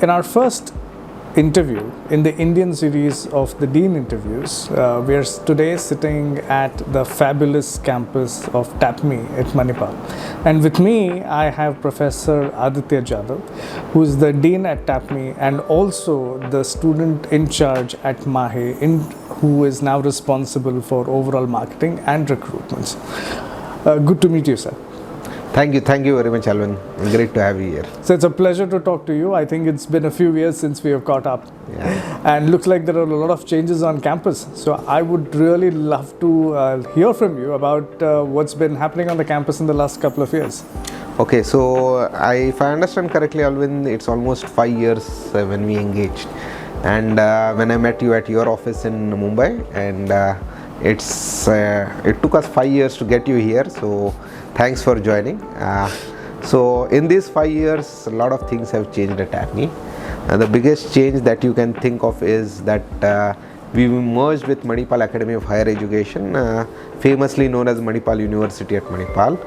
in our first interview in the Indian series of the Dean interviews, we are today sitting at the fabulous campus of TAPMI at Manipal. And with me, I have Professor Aditya Jadhav, who is the Dean at TAPMI and also the student in charge at MAHE, who is now responsible for overall marketing and recruitment. Good to meet you, sir. Thank you very much, Allwin. Great to have you here. So it's a pleasure to talk to you. I think it's been a few years since we have caught up. Yeah. And looks like there are a lot of changes on campus. So I would really love to hear from you about what's been happening on the campus in the last couple of years. Okay, so if I understand correctly, Allwin, it's almost 5 years when we engaged. And when I met you at your office in Mumbai, and it took us 5 years to get you here. So thanks for joining. So in these 5 years, a lot of things have changed at TAPMI. And the biggest change that you can think of is that we merged with Manipal Academy of Higher Education, famously known as Manipal University at Manipal.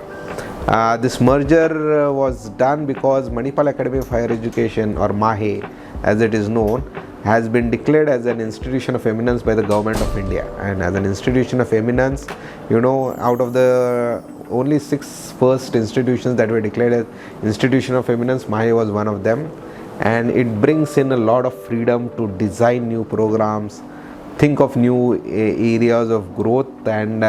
This merger was done because Manipal Academy of Higher Education, or MAHE as it is known, has been declared as an institution of eminence by the government of India. And as an institution of eminence, you know, out of the only 6 first institutions that were declared as institution of eminence, MAHE was one of them. And it brings in a lot of freedom to design new programs, think of new areas of growth, and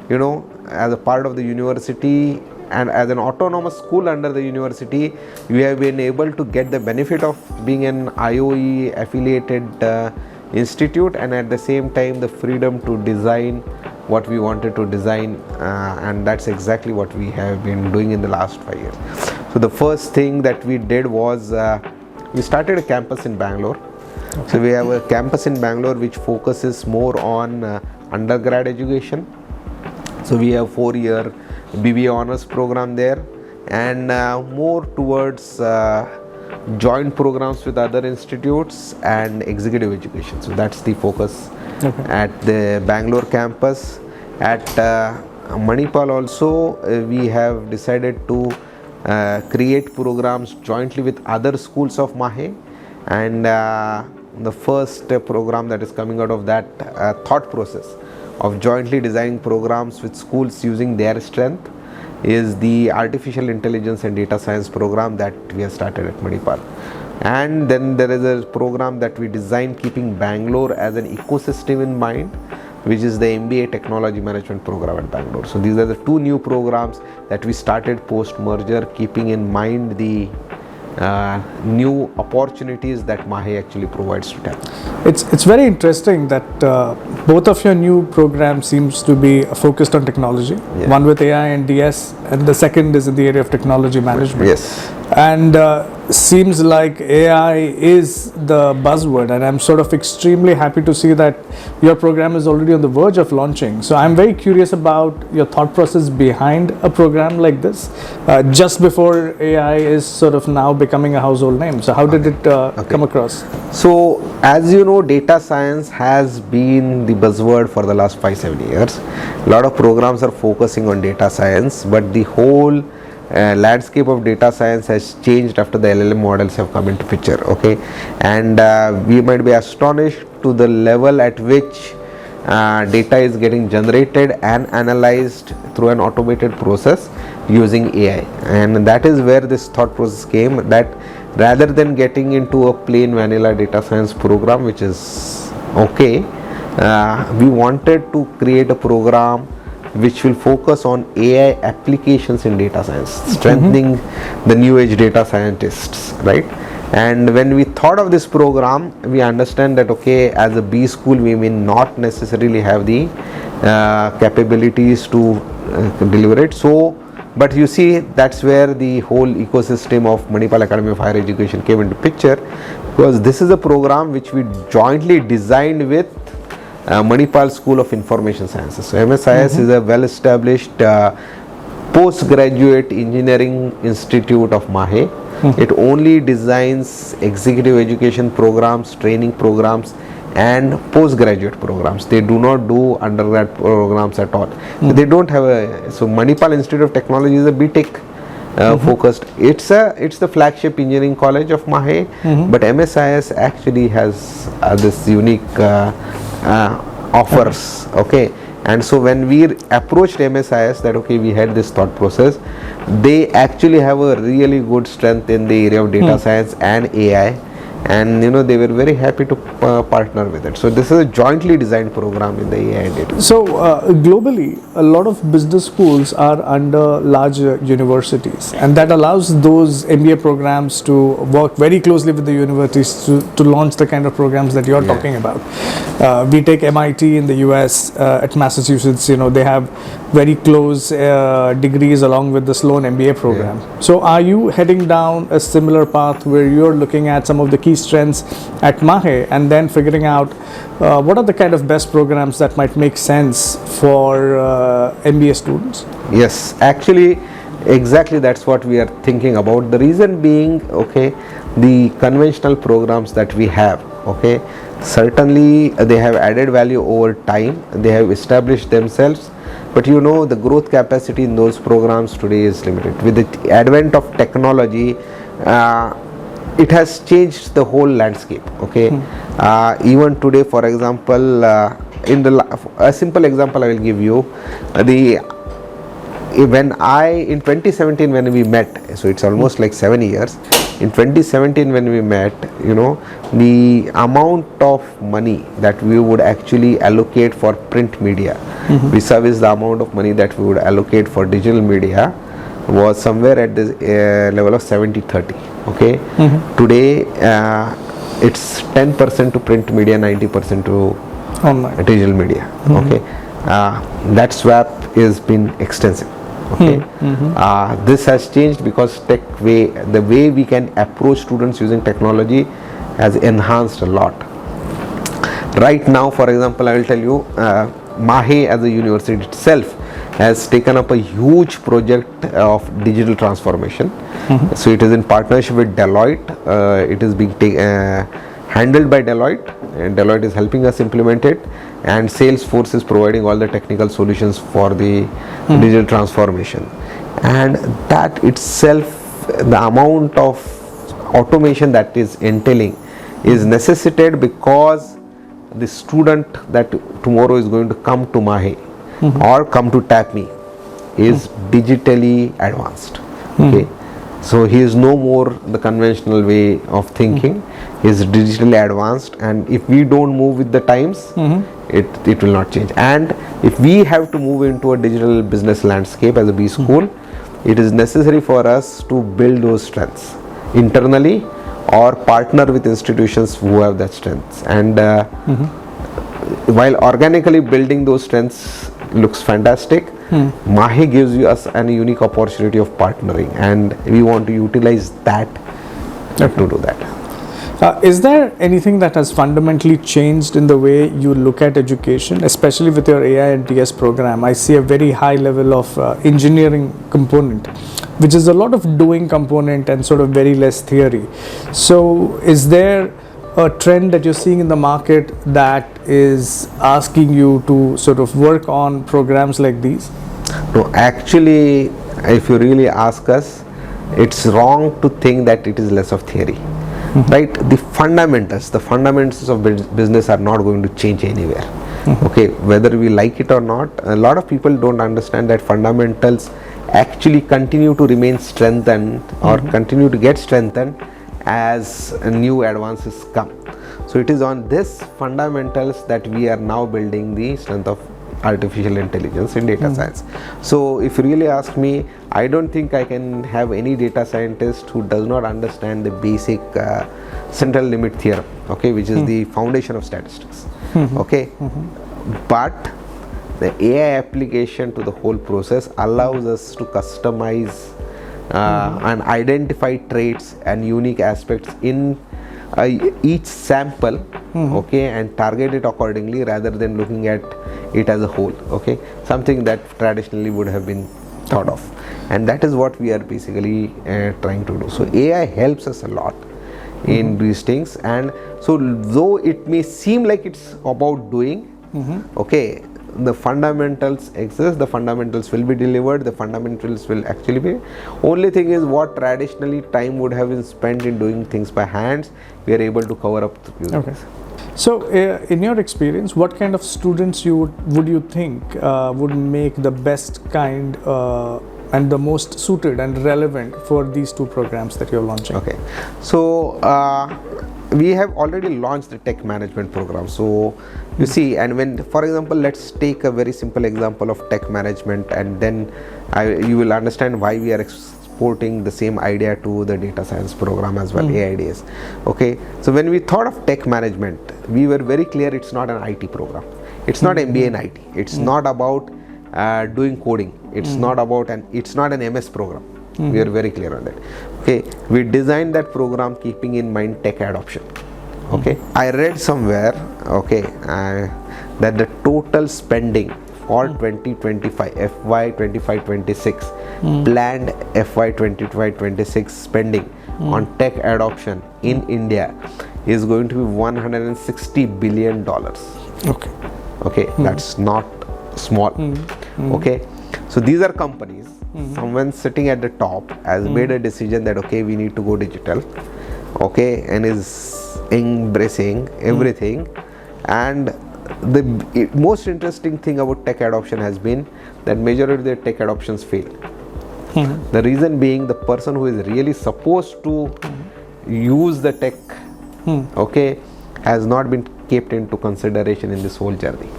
you know, as a part of the university and as an autonomous school under the university, we have been able to get the benefit of being an IOE affiliated institute, and at the same time the freedom to design what we wanted to design, and that's exactly what we have been doing in the last 5 years. So the first thing that we did was we started a campus in Bangalore. Okay. So we have a campus in Bangalore which focuses more on undergrad education. So we have 4-year BBA honors program there, and more towards joint programs with other institutes and executive education. So that's the focus at the Bangalore campus. At Manipal also, we have decided to create programs jointly with other schools of MAHE, and the first program that is coming out of that thought process of jointly designing programs with schools using their strength is the Artificial Intelligence and Data Science program that we have started at Manipal. And then there is a program that we designed keeping Bangalore as an ecosystem in mind, which is the MBA Technology Management program at Bangalore. So these are the 2 new programs that we started post-merger, keeping in mind the new opportunities that MAHE actually provides to TAPMI. It's very interesting that both of your new programs seems to be focused on technology. Yeah. One with AI and DS, and the second is in the area of technology management. Yes. And seems like AI is the buzzword, and I'm sort of extremely happy to see that your program is already on the verge of launching. So I'm very curious about your thought process behind a program like this, just before AI is sort of now becoming a household name. So how did it come across? So as you know, data science has been the buzzword for the last 5-7 years. A lot of programs are focusing on data science, but the whole landscape of data science has changed after the LLM models have come into picture. Okay, and we might be astonished to the level at which data is getting generated and analyzed through an automated process using AI. And that is where this thought process came, that rather than getting into a plain vanilla data science program, which is okay, we wanted to create a program which will focus on AI applications in data science, strengthening the new age data scientists, right? And when we thought of this program, we understand that okay, as a B school we may not necessarily have the capabilities to deliver it. So, but you see, that's where the whole ecosystem of Manipal Academy of Higher Education came into picture, because this is a program which we jointly designed with Manipal School of Information Sciences. So MSIS is a well-established postgraduate engineering institute of MAHE. It only designs executive education programs, training programs, and postgraduate programs. They do not do undergrad programs at all. So they don't have a, so Manipal Institute of Technology is a BTech focused. It's the flagship engineering college of MAHE, but MSIS actually has this unique offers. Okay, and so when we approached MSIS, that okay, we had this thought process, they actually have a really good strength in the area of data science and AI, and they were very happy to partner with it. So this is a jointly designed program in the AI and data. So globally, a lot of business schools are under larger universities, and that allows those MBA programs to work very closely with the universities to launch the kind of programs that you're talking about. We take MIT in the US, at Massachusetts, they have very close degrees along with the Sloan MBA program. So are you heading down a similar path where you're looking at some of the key strengths at MAHE and then figuring out what are the kind of best programs that might make sense for MBA students? Yes, actually, exactly that's what we are thinking about. The reason being, okay, the conventional programs that we have, okay, certainly they have added value over time, they have established themselves, but the growth capacity in those programs today is limited. With the advent of technology, it has changed the whole landscape. Okay, even today, for example, a simple example I will give you, in 2017 when we met, so it's almost like 7 years. In 2017 when we met, the amount of money that we would actually allocate for print media vis-a-vis the amount of money that we would allocate for digital media was somewhere at the level of 70-30. Okay, today it's 10% to print media, 90% to online digital media. Okay, that swap has been extensive. Okay, this has changed because the way we can approach students using technology has enhanced a lot. Right now, for example, I will tell you, MAHE as a university itself has taken up a huge project of digital transformation. So it is in partnership with Deloitte. It is being handled by Deloitte, and Deloitte is helping us implement it, and Salesforce is providing all the technical solutions for the digital transformation. And that itself, the amount of automation that is entailing is necessitated because the student that tomorrow is going to come to MAHE or come to TAPMI is digitally advanced. Okay, so he is no more the conventional way of thinking. He is digitally advanced, and if we don't move with the times, it will not change. And if we have to move into a digital business landscape as a B school, it is necessary for us to build those strengths internally or partner with institutions who have that strengths. And while organically building those strengths looks fantastic, MAHE gives us a unique opportunity of partnering, and we want to utilize that to do that. Is there anything that has fundamentally changed in the way you look at education, especially with your AI and TS program? I see a very high level of engineering component, which is a lot of doing component and sort of very less theory. So is there a trend that you're seeing in the market that is asking you to sort of work on programs like these? No, actually, if you really ask us, it's wrong to think that it is less of theory. Right? The fundamentals of business are not going to change anywhere. Okay, whether we like it or not, a lot of people don't understand that fundamentals actually continue to remain strengthened or continue to get strengthened as new advances come. So it is on this fundamentals that we are now building the strength of artificial intelligence in data science. So if you really ask me, I don't think I can have any data scientist who does not understand the basic central limit theorem, okay, which is the foundation of statistics. Okay, but the AI application to the whole process allows us to customize and identify traits and unique aspects in each sample, okay, and target it accordingly rather than looking at it as a whole. Okay, something that traditionally would have been thought of, and that is what we are basically trying to do. So AI helps us a lot in these things, and so though it may seem like it's about doing, okay, the fundamentals exist, the fundamentals will be delivered, the fundamentals will actually be. Only thing is what traditionally time would have been spent in doing things by hands, we are able to cover up the few things. So, in your experience, what kind of students would you think would make the best kind and the most suited and relevant for these two programs that you're launching? Okay, so we have already launched the tech management program. So you see, and when, for example, let's take a very simple example of tech management, and then you will understand why we are exporting the same idea to the data science program as well, AIDS. Okay, so when we thought of tech management, we were very clear it's not an IT program. It's not MBA in IT. It's not about doing coding. It's not about it's not an MS program. We are very clear on that. Okay, we designed that program keeping in mind tech adoption. Okay, I read somewhere, okay, that the total spending for 2025 FY 25-26 planned FY 25-26 spending on tech adoption in India is going to be $160 billion. Okay, that's not small. Okay, so these are companies. Someone sitting at the top has made a decision that okay, we need to go digital, okay, and is embracing everything. And the most interesting thing about tech adoption has been that majority of their tech adoptions fail. The reason being, the person who is really supposed to use the tech, okay, has not been kept into consideration in this whole journey.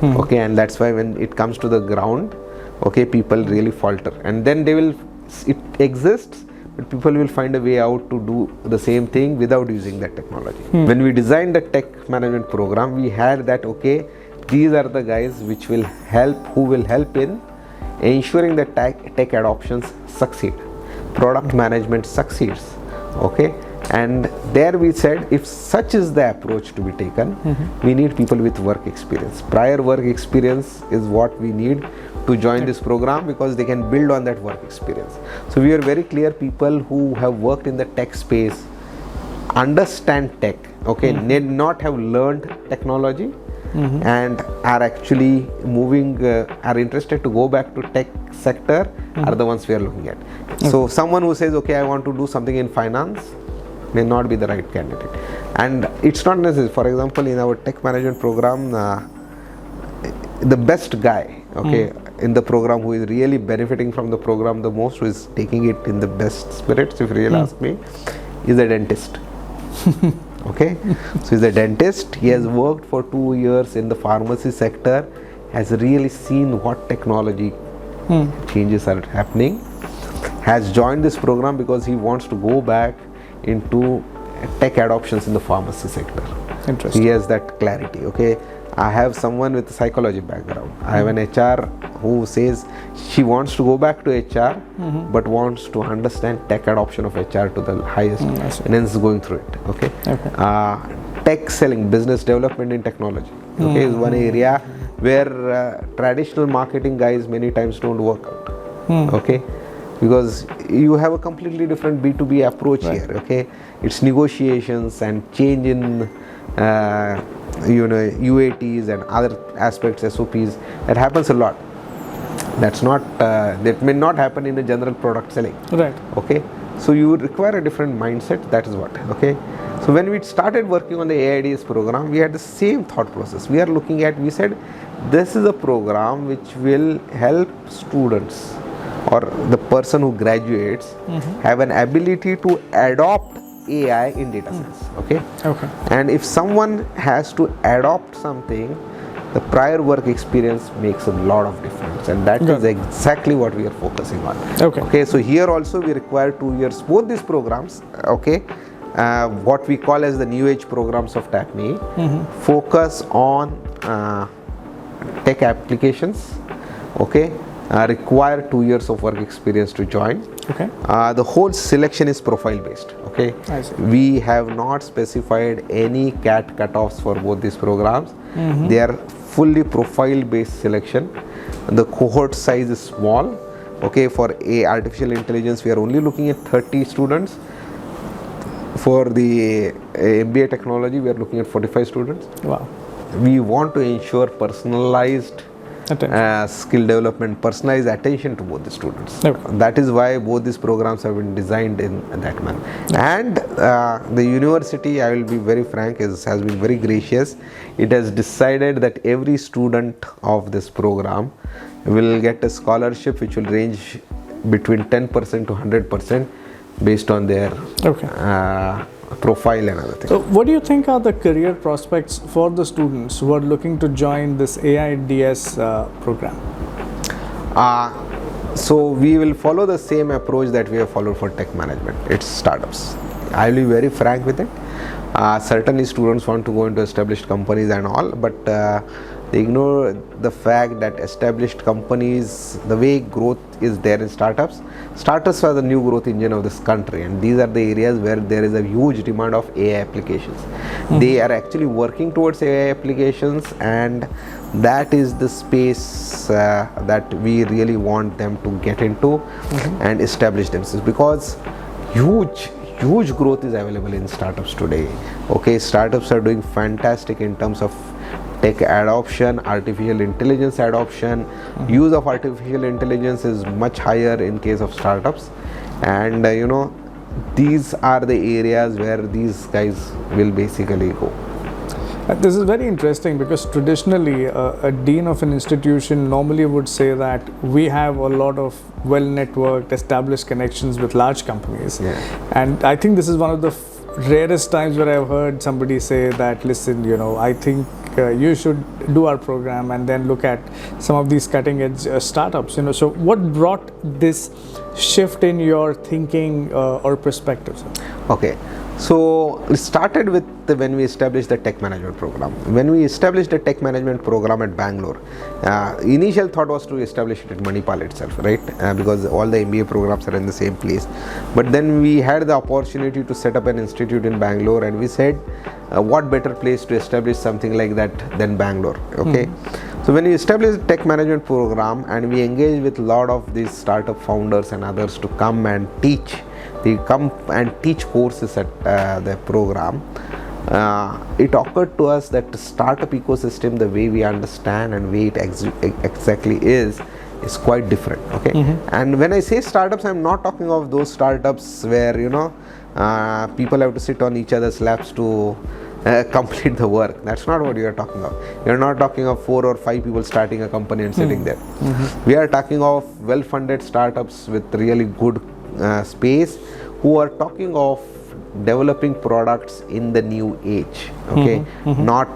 Okay, and that's why when it comes to the ground, okay, people really falter, and then it exists, but people will find a way out to do the same thing without using that technology. When we designed the tech management program, we had that okay, these are the guys who will help in ensuring that tech adoptions succeed, product management succeeds. Okay, and there we said if such is the approach to be taken, we need people with work experience. Prior work experience is what we need to join this program, because they can build on that work experience. So we are very clear, people who have worked in the tech space, understand tech, okay, need not have learned technology, and are actually moving, are interested to go back to tech sector, are the ones we are looking at. So someone who says okay, I want to do something in finance may not be the right candidate. And it's not necessary. For example, in our tech management program, the best guy, okay, in the program, who is really benefiting from the program the most, who is taking it in the best spirits, if you really ask me, is a dentist. Okay, so he's a dentist. He has worked for 2 years in the pharmacy sector, has really seen what technology changes are happening, has joined this program because he wants to go back into tech adoptions in the pharmacy sector. Interesting. He has that clarity. Okay, I have someone with a psychology background. I have an HR who says she wants to go back to HR, but wants to understand tech adoption of HR to the highest, and hence going through it. Okay. Tech selling, business development in technology, okay, is one area where traditional marketing guys many times don't work out. Okay, because you have a completely different B2B approach here. Okay, it's negotiations and change in UATs and other aspects, SOPs, that happens a lot. That's not that may not happen in a general product selling. Right. Okay, so you require a different mindset. That is what. Okay, so when we started working on the AIDS program, we had the same thought process. We are looking at, we said this is a program which will help students or the person who graduates have an ability to adopt AI in data science. Okay. And if someone has to adopt something, the prior work experience makes a lot of difference, and that is exactly what we are focusing on. Okay, so here also we require 2 years. Both these programs, okay, what we call as the new age programs of TAPMI, focus on tech applications. Okay, require 2 years of work experience to join. Okay. The whole selection is profile based. Okay, we have not specified any CAT cutoffs for both these programs. They are fully profile based selection. The cohort size is small. Okay, for artificial intelligence we are only looking at 30 students. For the MBA technology we are looking at 45 students. Wow. We want to ensure personalized skill development, personalized attention to both the students. Okay. That is why both these programs have been designed in that manner. And the university, I will be very frank, has been very gracious. It has decided that every student of this program will get a scholarship which will range between 10% to 100% based on their profile and other things. So what do you think are the career prospects for the students who are looking to join this AIDS program? So we will follow the same approach that we have followed for tech management. It's startups. I will be very frank with it. Certainly students want to go into established companies and all, but they ignore the fact that established companies, the way growth is there in startups are the new growth engine of this country, and these are the areas where there is a huge demand of AI applications. They are actually working towards AI applications, and that is the space that we really want them to get into and establish themselves, because huge growth is available in startups today. Okay, startups are doing fantastic in terms of tech adoption, artificial intelligence adoption. Use of artificial intelligence is much higher in case of startups, and these are the areas where these guys will basically go. This is very interesting, because traditionally a dean of an institution normally would say that we have a lot of well-networked, established connections with large companies. And I think this is one of the rarest times where I've heard somebody say that, listen, I think you should do our program and then look at some of these cutting-edge startups. So what brought this shift in your thinking or perspective? Okay. So it started with when we established the tech management program. When we established the tech management program at Bangalore, initial thought was to establish it at Manipal itself, right? Because all the MBA programs are in the same place. But then we had the opportunity to set up an institute in Bangalore, and we said, what better place to establish something like that than Bangalore? Okay. So when we established the tech management program, and we engaged with a lot of these startup founders and others to come and teach. They come and teach courses at the program. It occurred to us that the startup ecosystem, the way we understand and way it exactly is quite different. Okay. And when I say startups, I'm not talking of those startups where people have to sit on each other's laps to complete the work. That's not what you are talking of. You're not talking of 4 or 5 people starting a company and sitting there. We are talking of well-funded startups with really good space, who are talking of developing products in the new age, okay, not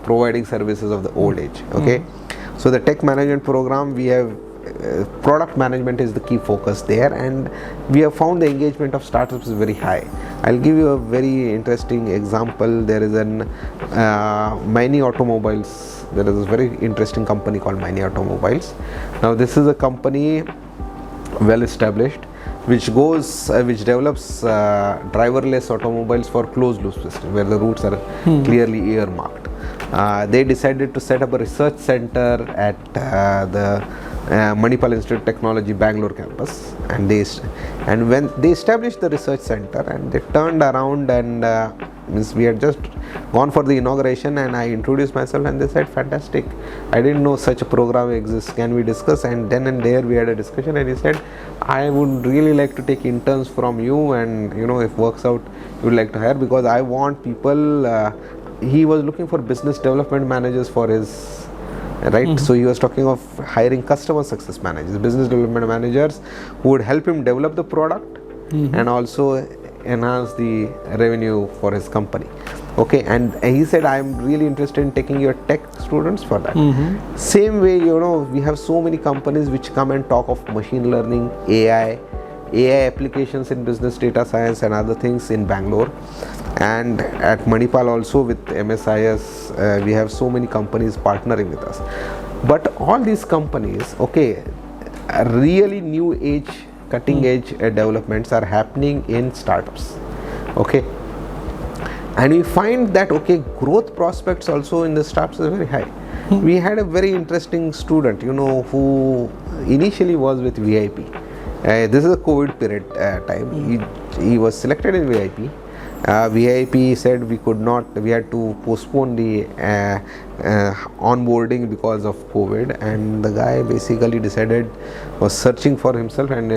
providing services of the old age. Okay. So the tech management program, we have product management is the key focus there, and we have found the engagement of startups is very high. I'll give you a very interesting example. There is an MAHE Automobiles. There is a very interesting company called MAHE Automobiles. Now this is a company well established, which develops driverless automobiles for closed loop system, where the routes are clearly earmarked. They decided to set up a research center at the Manipal Institute of Technology Bangalore campus, and when they established the research center, and they turned around and we had just gone for the inauguration, and I introduced myself, and they said, fantastic, I didn't know such a program exists, can we discuss? And then and there we had a discussion, and he said, I would really like to take interns from you, and if works out, you would like to hire, because I want people. He was looking for business development managers for his right. So he was talking of hiring customer success managers, business development managers who would help him develop the product and also enhance the revenue for his company. Okay, and he said, I'm really interested in taking your tech students for that. Same way, we have so many companies which come and talk of machine learning, AI applications in business data science and other things in Bangalore. And at Manipal also with MSIS, we have so many companies partnering with us. But all these companies, okay, really new age, cutting edge developments are happening in startups. Okay. And we find that, okay, growth prospects also in the startups is very high. We had a very interesting student, who initially was with VIP. This is a COVID period time. He was selected in VIP. VIP said we could not, we had to postpone the onboarding because of COVID, and the guy basically decided, was searching for himself, and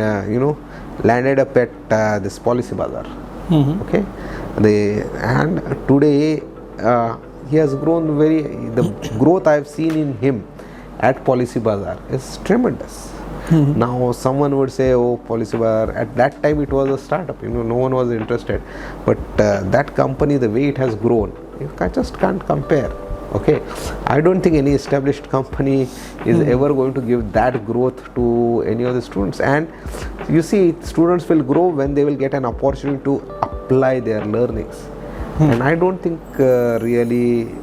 landed up at this Policy Bazaar. Okay, and today he has grown the growth I have seen in him at Policy Bazaar is tremendous. Now someone would say, oh, Policy Bazaar, at that time it was a startup, no one was interested, but that company, the way it has grown, you just can't compare. Okay, I don't think any established company is ever going to give that growth to any of the students. And you see, students will grow when they will get an opportunity to apply their learnings. And I don't think really.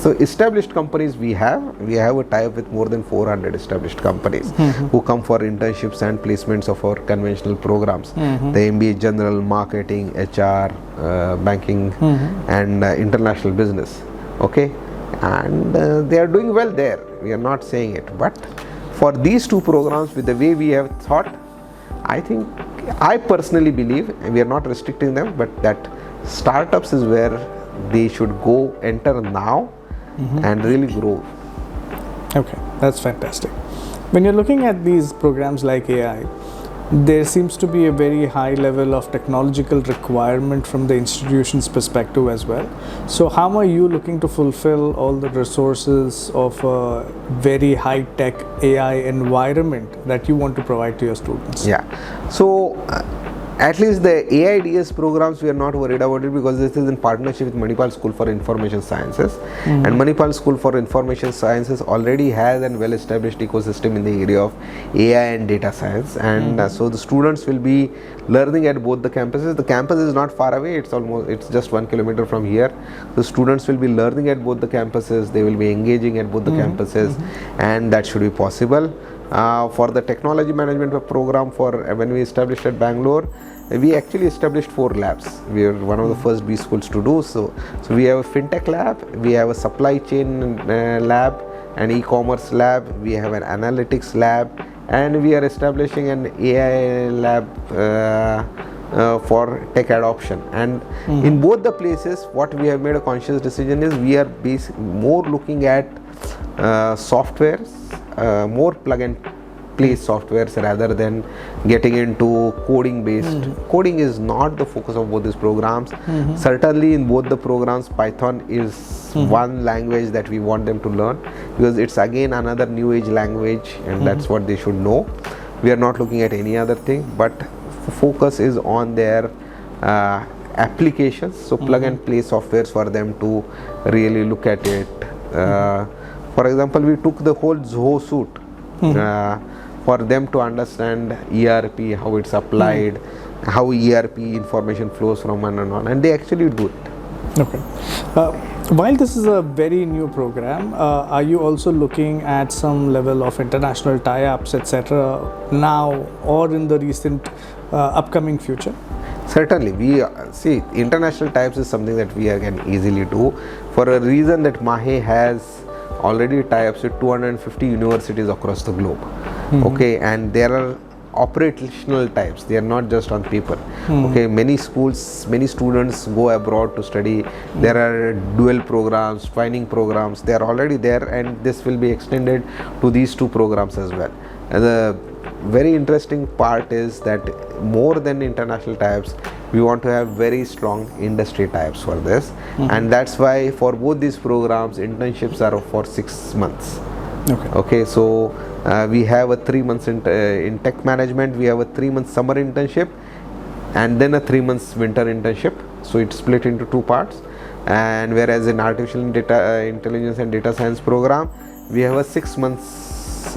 So established companies, we have a tie-up with more than 400 established companies who come for internships and placements of our conventional programs. The MBA General, Marketing, HR, Banking, and International Business. Okay, and they are doing well there. We are not saying it, but for these two programs, with the way we have thought, I personally believe, and we are not restricting them, but that startups is where they should go enter now and really grow. Okay, that's fantastic. When you're looking at these programs like AI, there seems to be a very high level of technological requirement from the institution's perspective as well. So how are you looking to fulfill all the resources of a very high-tech AI environment that you want to provide to your students? Yeah, so at least the AIDS programs, we are not worried about it, because this is in partnership with Manipal School for Information Sciences, and Manipal School for Information Sciences already has a well-established ecosystem in the area of AI and data science, and so the students will be learning at both the campuses. The campus is not far away; it's just 1 kilometer from here. The students will be learning at both the campuses. They will be engaging at both the campuses, and that should be possible. For the technology management program, when we established at Bangalore, we actually established 4 labs. We are one of the first B schools to do so. So we have a fintech lab, we have a supply chain lab, an e-commerce lab, we have an analytics lab, and we are establishing an AI lab for tech adoption. And in both the places, what we have made a conscious decision is we are more looking at softwares, more plug and play softwares rather than getting into coding based. Coding is not the focus of both these programs. Certainly in both the programs, Python is one language that we want them to learn, because it's again another new age language, and that's what they should know. We are not looking at any other thing, but focus is on their applications, so plug and play softwares for them to really look at it. For example, we took the whole Zoho suite for them to understand ERP, how it's applied, how ERP information flows from one and on, and they actually do it. Okay. While this is a very new program, are you also looking at some level of international tie-ups, etc., now or in the recent upcoming future? Certainly, we see international types is something that we can easily do, for a reason that MAHE has already tie-ups with 250 universities across the globe. Okay, and there are operational types, they are not just on paper. Okay, many schools, many students go abroad to study. There are dual programs, twinning programs, they are already there, and this will be extended to these 2 programs as well. And the very interesting part is that more than international types, we want to have very strong industry types for this, and that's why for both these programs, internships are for 6 months. Okay, so we have a 3 months in tech management, we have a 3 month summer internship, and then a 3 months winter internship. So it's split into 2 parts. And whereas in artificial intelligence and data science program, we have a 6 months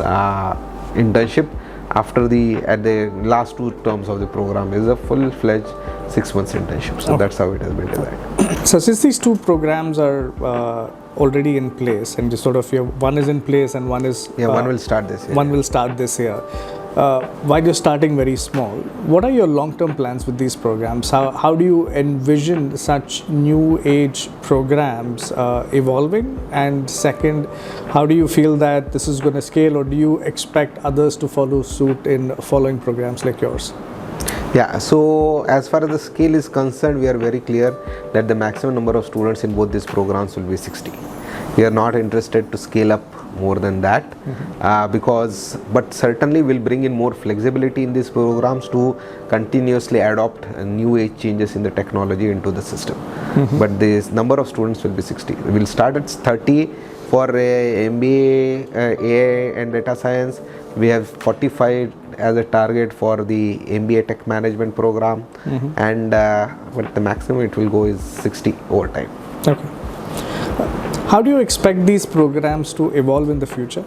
internship after at the last 2 terms of the program is a full-fledged 6 months internship. So that's how it has been designed. So since these 2 programs are already in place, and sort of one is in place and one is one will start this year. One will start this year. While you're starting very small, what are your long-term plans with these programs? How do you envision such new age programs evolving? And second, how do you feel that this is going to scale, or do you expect others to follow suit in following programs like yours? Yeah, so as far as the scale is concerned, we are very clear that the maximum number of students in both these programs will be 60. We are not interested to scale up more than that, but certainly we'll bring in more flexibility in these programs to continuously adopt new age changes in the technology into the system. But this number of students will be 60. We'll start at 30 for MBA, AI and data science. We have 45 as a target for the MBA tech management program, and but the maximum it will go is 60 over time. Okay. How do you expect these programs to evolve in the future?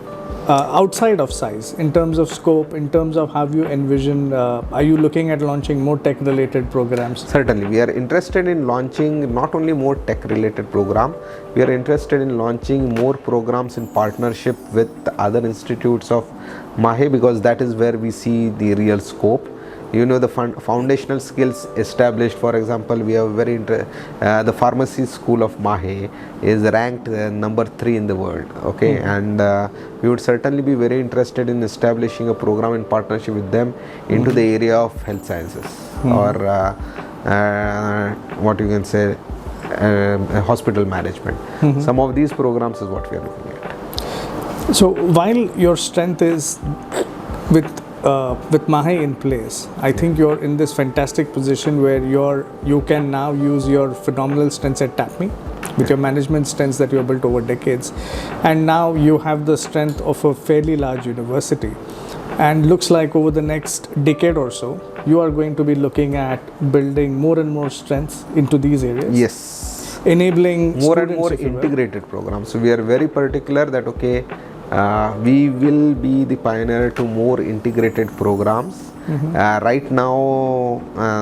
Outside of size, in terms of scope, in terms of how you envision, are you looking at launching more tech related programs? Certainly, we are interested in launching not only more tech related program, we are interested in launching more programs in partnership with other institutes of MAHE, because that is where we see the real scope. You know, the foundational skills established. For example, we have the pharmacy school of MAHE is ranked number 3 in the world. Okay, and we would certainly be very interested in establishing a program in partnership with them into the area of health sciences, or what you can say, hospital management. Some of these programs is what we are looking at. So while your strength is with MAHE in place, I think you're in this fantastic position where you can now use your phenomenal strengths at TAPMI with your management strengths that you have built over decades, and now you have the strength of a fairly large university, and looks like over the next decade or so you are going to be looking at building more and more strengths into these areas. Yes, enabling more and more integrated programs. So we are very particular that we will be the pioneer to more integrated programs. Right now,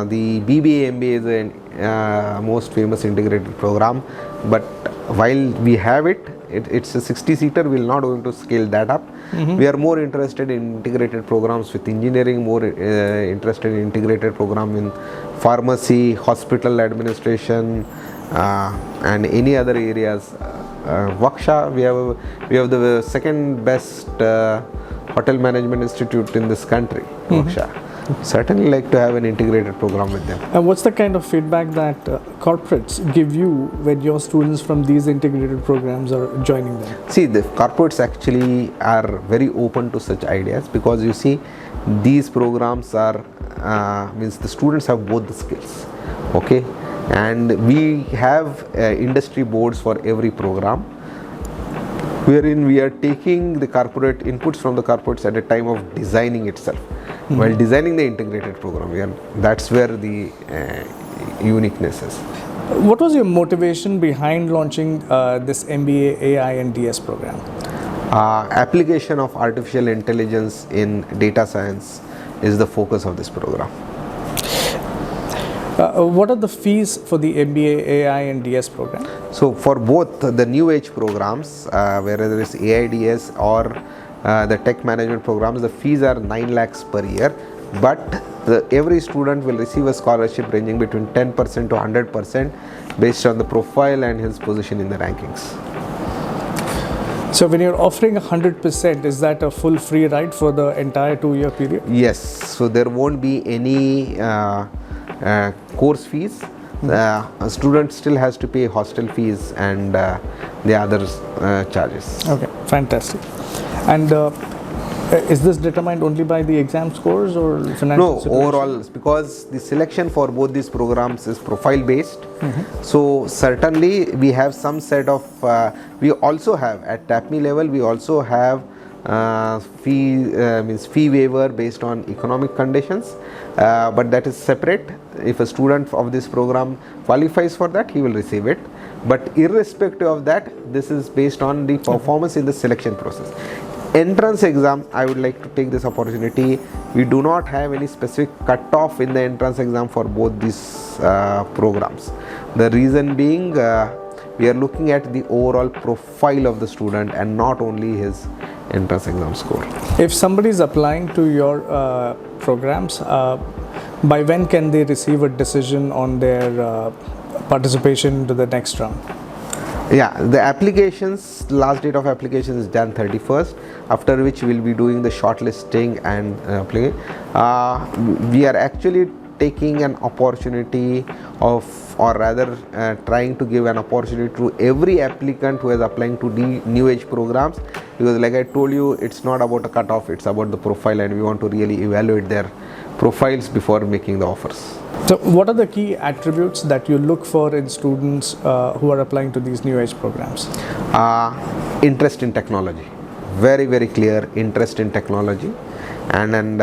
the BBA MBA is the most famous integrated program, but while we have it's a 60-seater, we will not going to scale that up. We are more interested in integrated programs with engineering, more interested in integrated program in pharmacy, hospital administration, and any other areas. Vaksha, we have the second best hotel management institute in this country. Vaksha, certainly like to have an integrated program with them. And what's the kind of feedback that corporates give you when your students from these integrated programs are joining them? See, the corporates actually are very open to such ideas, because you see, these programs are means the students have both the skills. Okay. And we have industry boards for every program, wherein we are taking the corporate inputs from the corporates at a time of designing itself. While designing the integrated program, that's where the uniqueness is. What was your motivation behind launching this MBA AI and DS program? Application of artificial intelligence in data science is the focus of this program. What are the fees for the MBA AI and DS program? So for both the new age programs, whether it's AIDS or the tech management programs, the fees are 9 lakhs per year, but every student will receive a scholarship ranging between 10% to 100% based on the profile and his position in the rankings. So when you're offering 100%, is that a full free ride for the entire 2-year period? Yes, so there won't be any course fees. A student still has to pay hostel fees and the other charges. Okay, fantastic. And is this determined only by the exam scores or financial situation? Overall, because the selection for both these programs is profile based. So certainly we have some set of we also have at TAPMI level, we also have fee waiver based on economic conditions, but that is separate. If a student of this program qualifies for that, he will receive it, but irrespective of that, this is based on the performance in the selection process. Entrance exam, I would like to take this opportunity, we do not have any specific cutoff in the entrance exam for both these programs. The reason being, we are looking at the overall profile of the student and not only his entrance exam score. If somebody is applying to your programs, by when can they receive a decision on their participation to the next round? Yeah, the applications, last date of application is Jan 31st, after which we will be doing the shortlisting and applying. We are actually taking an opportunity of, or rather trying to give an opportunity to every applicant who is applying to the new age programs, because like I told you, it's not about a cutoff, it's about the profile, and we want to really evaluate their profiles before making the offers. So what are the key attributes that you look for in students who are applying to these new age programs? Interest in technology, very very clear interest in technology, and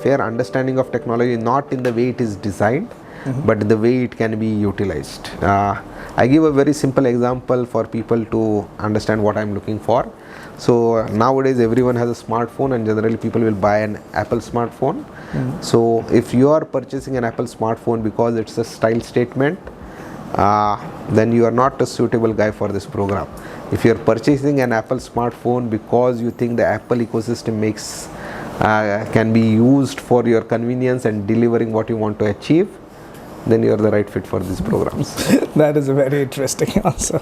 fair understanding of technology, not in the way it is designed, but the way it can be utilized. I give a very simple example for people to understand what I'm looking for. So nowadays everyone has a smartphone, and generally people will buy an Apple smartphone. So if you are purchasing an Apple smartphone because it's a style statement, then you are not a suitable guy for this program. If you are purchasing an Apple smartphone because you think the Apple ecosystem can be used for your convenience and delivering what you want to achieve, then you are the right fit for these programs. That is a very interesting answer.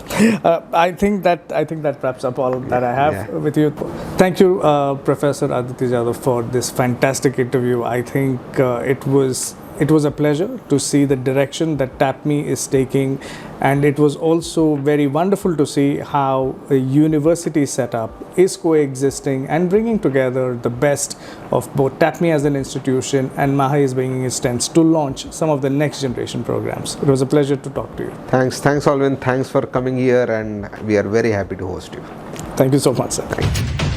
I think that wraps up all that I have with you. Thank you, Professor Aditya Jadhav, for this fantastic interview. I think it was a pleasure to see the direction that TAPMI is taking, and it was also very wonderful to see how a university setup is coexisting and bringing together the best of both TAPMI as an institution and MAHE is bringing its strengths to launch some of the next generation programs. It was a pleasure to talk to you. Thanks Allwin, thanks for coming here, and we are very happy to host you. Thank you so much, sir. Thank you.